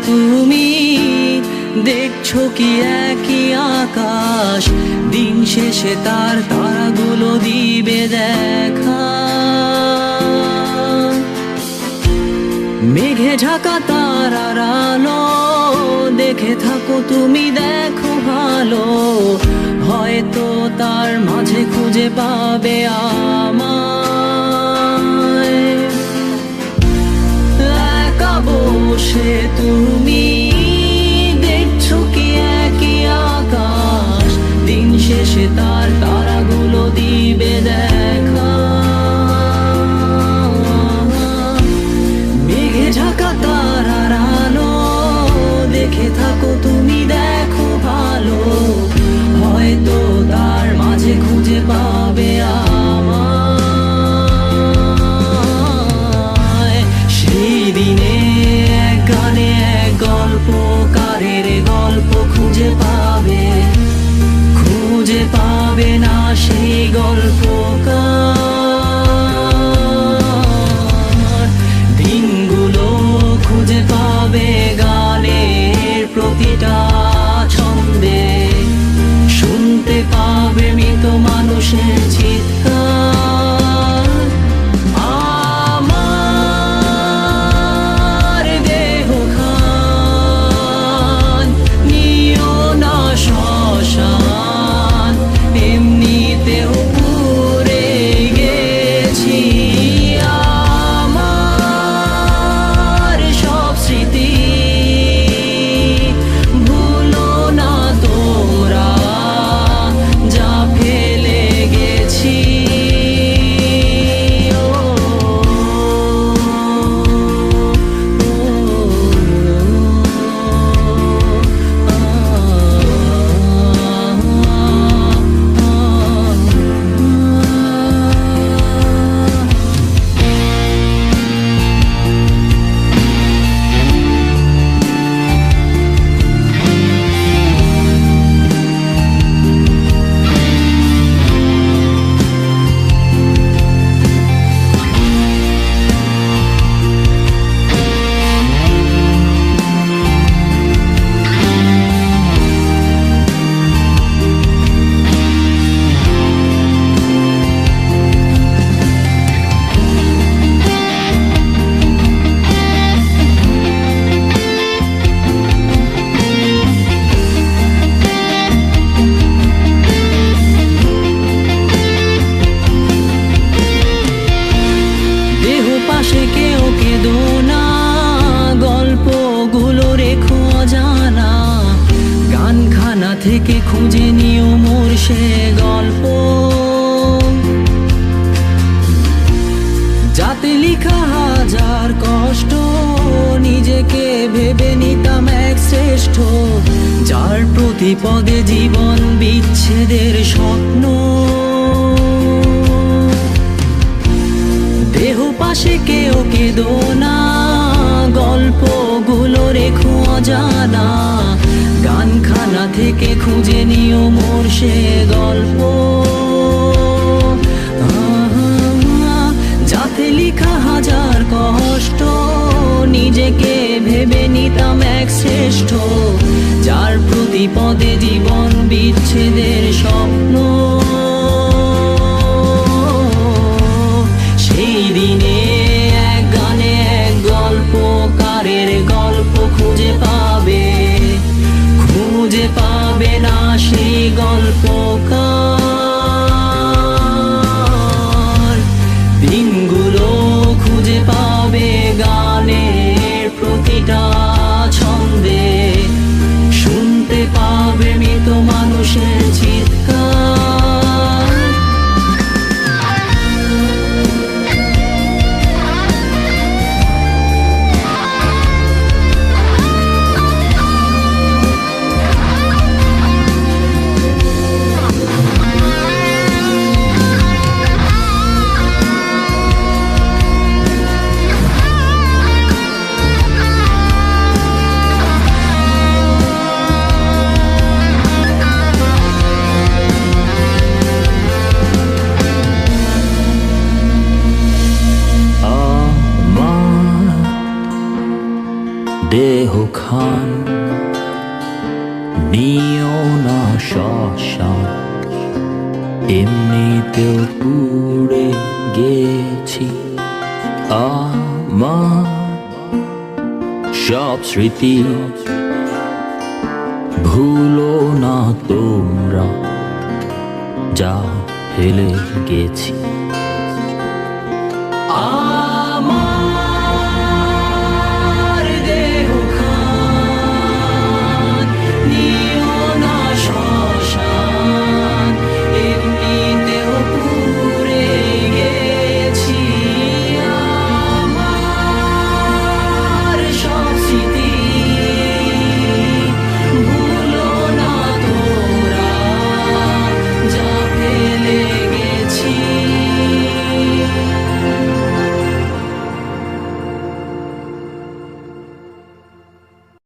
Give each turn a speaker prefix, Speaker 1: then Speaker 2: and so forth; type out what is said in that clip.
Speaker 1: তুমি দেখছো কি একই আকাশ, দিন শেষে তার তারাগুলো দিবে দেখা। মেঘে ঢাকা তারার আলো দেখে থাকো তুমি, দেখো ভালো, হয়তো তার মাঝে খুঁজে পাবে আমায়। একা বসে তুমি দেখছো কি একই আকাশ, দিন শেষে তার তারাগুলো দিবে দেখা। মেঘে ঢাকা তারার আলো দেখে থাকো তুমি, দেখো ভালো, হয়তো তার মাঝে খুঁজে পাবে আমায়। সেই দিনে এক গানে এক গল্পকারের গল্প খুঁজে পাবে, খুঁজে পাবে না সেই গল্পকার। দিনগুলো খুঁজে পাবে গানের প্রতিটা ছন্দে, শুনতে পাবে মৃত মানুষের চিৎকার। আমার দেহ খান নিও না শ্মশান, এমনিতেও পুড়ে গেছি। আমার সব স্মৃতি ভুলো না তোমরা, যা ফেলে গেছি। পাশে কেউ কেঁদো না, গল্পগুলো রেখো অজানা, গানখানা থেকে খুঁজে নিও মোর সে গল্প, যাতে লিখা হাজার কষ্ট, নিজেকে ভেবে নিতাম এক শ্রেষ্ঠ, যার প্রতি পদে জীবন বিচ্ছেদের স্বপ্ন। দেহ পাশে কেউ কেঁদো না, গল্পগুলো রেখো অজানা, গানখানা থেকে খুঁজে নিও মোর সে গল্প, যাতে লিখা হাজার কষ্ট, নিজেকে ভেবে নিতাম এক শ্রেষ্ঠ, যার প্রতি পদে জীবন বিচ্ছেদের স্বপ্ন। সেই দিনে এক গানে এক গল্পকারের গল্প খুঁজে পাবে, খুঁজে পাবে না সেই গল্পকার। দিনগুলো খুঁজে পাবে গানের প্রতিটা ছন্দে, শুনতে পাবে মৃত মানুষের চিৎকার। দেহ খান নিও না শ্মশান, এমনিতেও পুড়ে গেছি আমার সব স্মৃতি। ভুলো না তোমরা যা ফেলে গেছি।